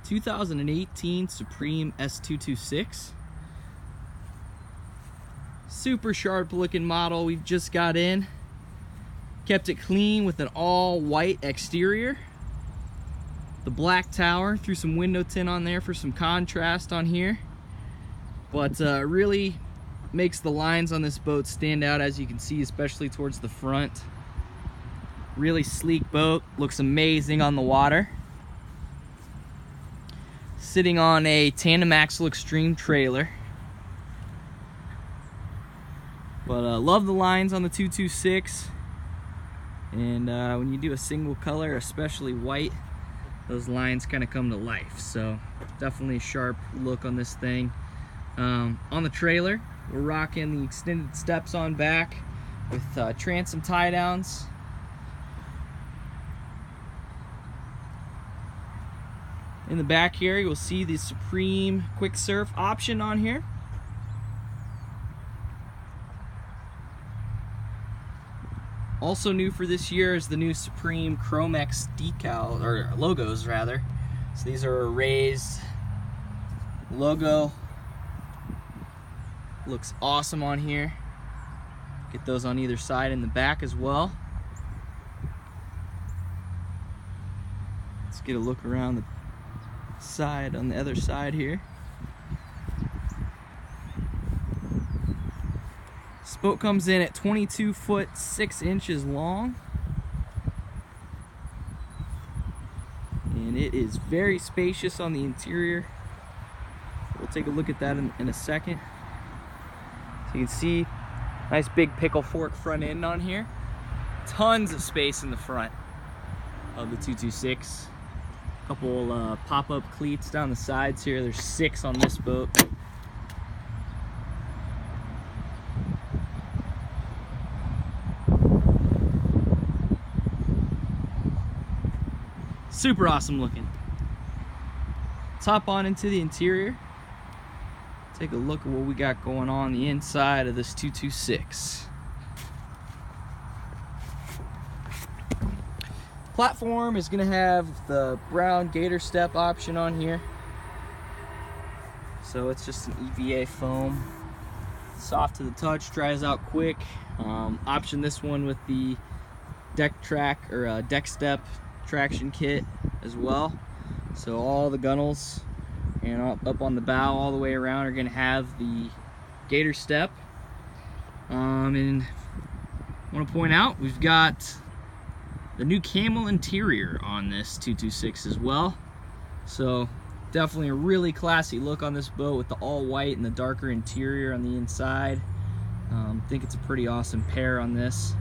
2018 Supreme S226. Super sharp looking model we've just got in. Kept it clean with an all white exterior. The black tower, threw some window tint on there for some contrast on here. But really makes the lines on this boat stand out, as you can see, especially towards the front. Really sleek boat, looks amazing on the water. Sitting on a tandem axle extreme trailer. But love the lines on the 226. And when you do a single color, especially white, those lines kind of come to life. So definitely a sharp look on this thing. On the trailer, we're rocking the extended steps on back with transom tie downs. In the back here, you'll see the Supreme Quick Surf option on here. Also new for this year is the new Supreme Chromex decal, or logos rather. So these are a raised logo. Looks awesome on here. Get those on either side in the back as well. Let's get a look around the side on the other side here. This boat comes in at 22 foot 6 inches long, and it is very spacious on the interior. We'll take a look at that in a second. So you can see nice big pickle fork front end on here. Tons of space in the front of the 226. Couple pop-up cleats down the sides here. There's 6 on this boat. Super awesome looking. Let's hop on into the interior. Take a look at what we got going on the inside of this 226. Platform is going to have the brown gator step option on here. So it's just an EVA foam. Soft to the touch, dries out quick. Option this one with the deck track or deck step traction kit as well. So all the gunnels and up on the bow all the way around are going to have the gator step. And I want to point out we've got the new camel interior on this 226 as well. So definitely a really classy look on this boat with the all white and the darker interior on the inside. I think it's a pretty awesome pair on this.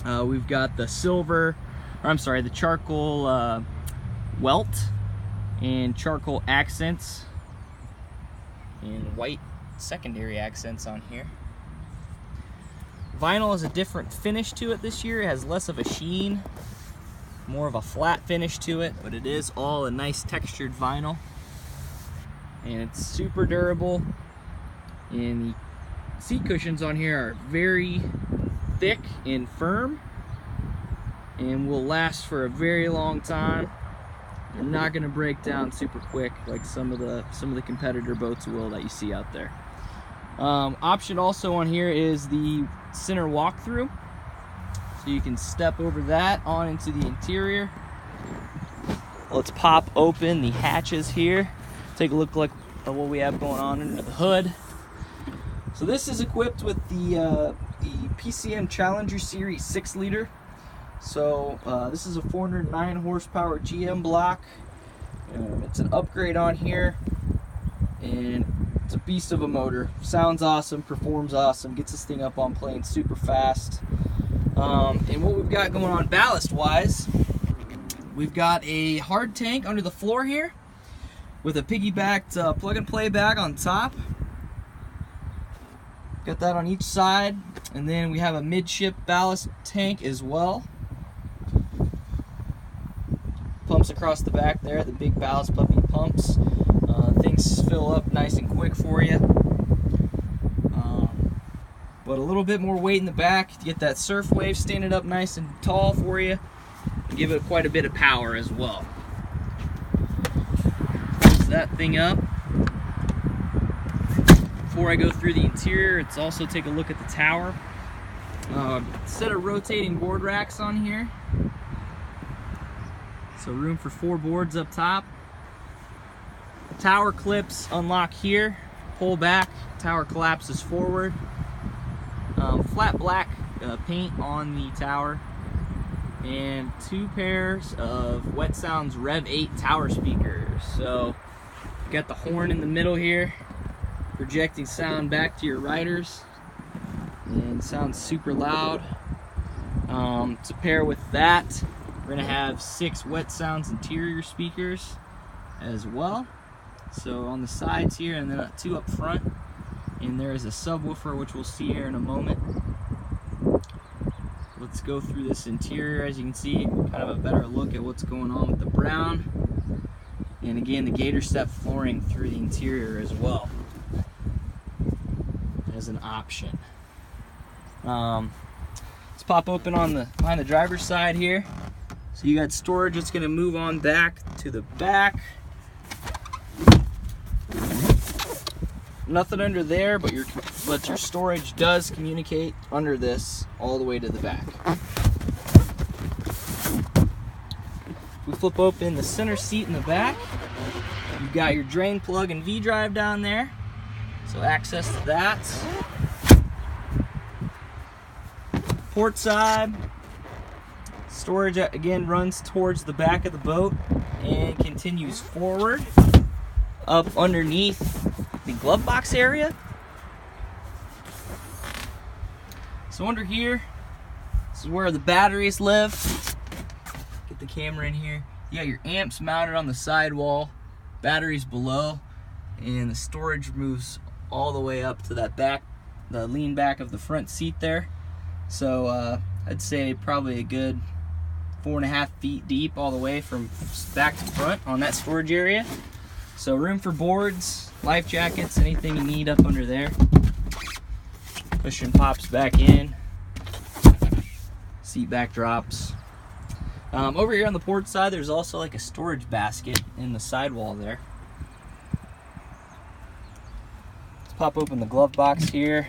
We've got the silver, or I'm sorry, the charcoal welt and charcoal accents and white secondary accents on here. Vinyl has a different finish to it this year. It has less of a sheen, more of a flat finish to it, but it is all a nice textured vinyl. And it's super durable. And the seat cushions on here are very thick and firm and will last for a very long time. They're not going to break down super quick like some of the competitor boats will that you see out there. Option also on here is the center walkthrough, so you can step over that on into the interior. Let's pop open the hatches here, take a look at what we have going on under the hood. So this is equipped with the PCM Challenger Series 6-liter. So this is a 409 horsepower GM block. It's an upgrade on here, and it's a beast of a motor. Sounds awesome, performs awesome, gets this thing up on planes super fast. And what we've got going on ballast wise, we've got a hard tank under the floor here with a piggybacked plug and play bag on top. Got that on each side, and then we have a midship ballast tank as well. Pumps across the back there, the big ballast puppy pumps. Things fill up nice and quick for you. But a little bit more weight in the back to get that surf wave standing up nice and tall for you, and give it quite a bit of power as well. that thing up. Before I go through the interior, let's also take a look at the tower. Set of rotating board racks on here. So room for 4 boards up top. The tower clips unlock here, pull back, tower collapses forward. Flat black paint on the tower. And 2 pairs of Wet Sounds Rev 8 tower speakers. So you got the horn in the middle here, projecting sound back to your riders, and sounds super loud. To pair with that, we're gonna have 6 Wet Sounds interior speakers as well. So on the sides here, and then 2 up front, and there is a subwoofer, which we'll see here in a moment. Let's go through this interior. As you can see, kind of a better look at what's going on with the brown. And again, the gator step flooring through the interior as well as an option. Let's pop open on behind the driver's side here. So you got storage. It's going to move on back to the back. Nothing under there, but your storage does communicate under this all the way to the back. We flip open the center seat in the back. You've got your drain plug and V-drive down there, so access to that. Port side, storage again runs towards the back of the boat and continues forward up underneath the glove box area. So under here, this is where the batteries live. Get the camera in here. You got your amps mounted on the sidewall, batteries below, and the storage moves all the way up to that back, the lean back of the front seat there. So I'd say probably a good 4.5 feet deep all the way from back to front on that storage area. So room for boards, life jackets, anything you need up under there. Cushion pops back in. Seat back drops. Over here on the port side, there's also like a storage basket in the sidewall there. Let's pop open the glove box here.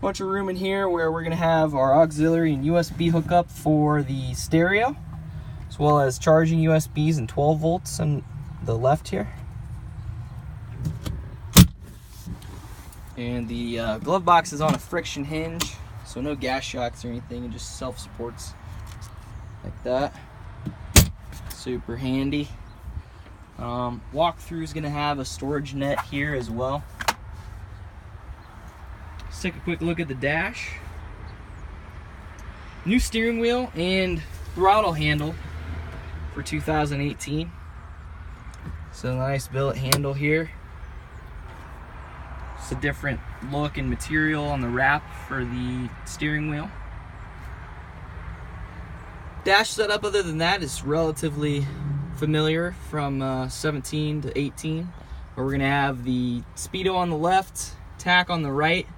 Bunch of room in here where we're gonna have our auxiliary and USB hookup for the stereo, as well as charging USBs and 12 volts on the left here. And the glove box is on a friction hinge, so no gas shocks or anything, it just self-supports like that. Super handy. Walkthrough is gonna have a storage net here as well. Let's take a quick look at the dash. New steering wheel and throttle handle for 2018. So nice billet handle here. It's a different look and material on the wrap for the steering wheel. Dash setup other than that is relatively familiar from 17 to 18, where we're going to have the speedo on the left, tack on the right,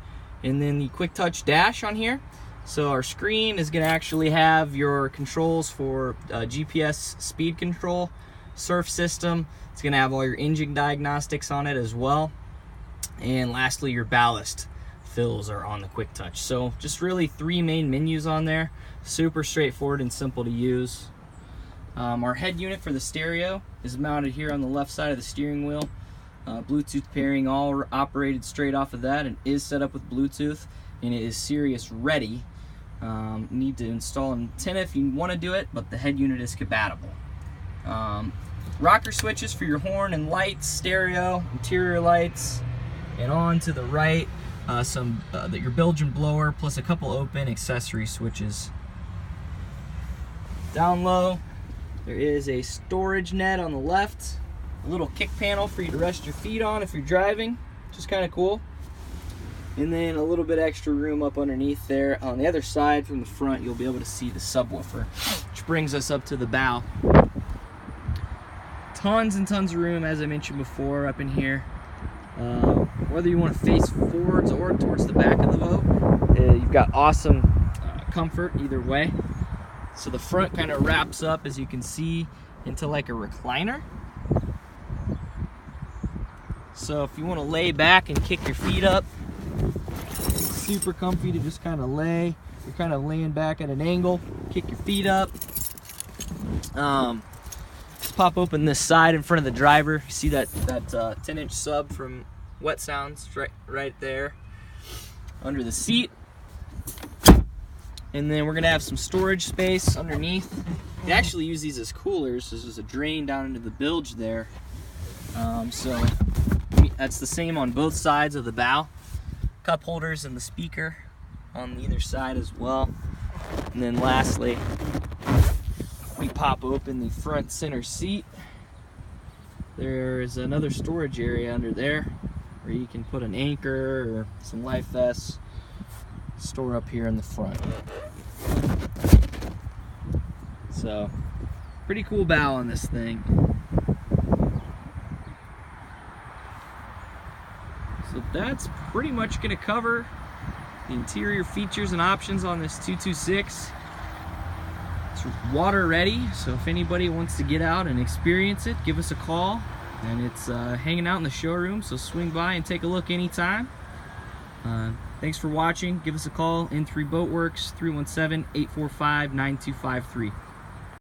and then the quick touch dash on here. So our screen is going to actually have your controls for GPS speed control, surf system. It's going to have all your engine diagnostics on it as well. And lastly, your ballast fills are on the quick touch. So just really 3 main menus on there. Super straightforward and simple to use. Our head unit for the stereo is mounted here on the left side of the steering wheel. Bluetooth pairing all operated straight off of that and is set up with Bluetooth, and it is Sirius ready. Need to install an antenna if you want to do it, but the head unit is compatible. Rocker switches for your horn and lights, stereo, interior lights, and on to the right, your Belgian blower plus a couple open accessory switches. Down low, there is a storage net on the left, a little kick panel for you to rest your feet on if you're driving, which is kind of cool. And then a little bit extra room up underneath there. On the other side from the front, you'll be able to see the subwoofer, which brings us up to the bow. Tons and tons of room, as I mentioned before, up in here. Whether you want to face forwards or towards the back of the boat, you've got awesome comfort either way. So the front kind of wraps up, as you can see, into like a recliner. So if you want to lay back and kick your feet up, it's super comfy to just kind of lay. You're kind of laying back at an angle, kick your feet up. Just pop open this side in front of the driver. You see that 10-inch sub from Wet Sounds right there under the seat. And then we're gonna have some storage space underneath. They actually use these as coolers. There's a drain down into the bilge there. So that's the same on both sides of the bow. Cup holders and the speaker on either side as well. And then lastly, we pop open the front center seat. There's another storage area under there where you can put an anchor or some life vests, store up here in the front. So, pretty cool bow on this thing. So that's pretty much going to cover the interior features and options on this 226. It's water ready, so if anybody wants to get out and experience it, give us a call. And it's hanging out in the showroom, so swing by and take a look anytime. Thanks for watching. Give us a call, N3 Boatworks, 317-845-9253.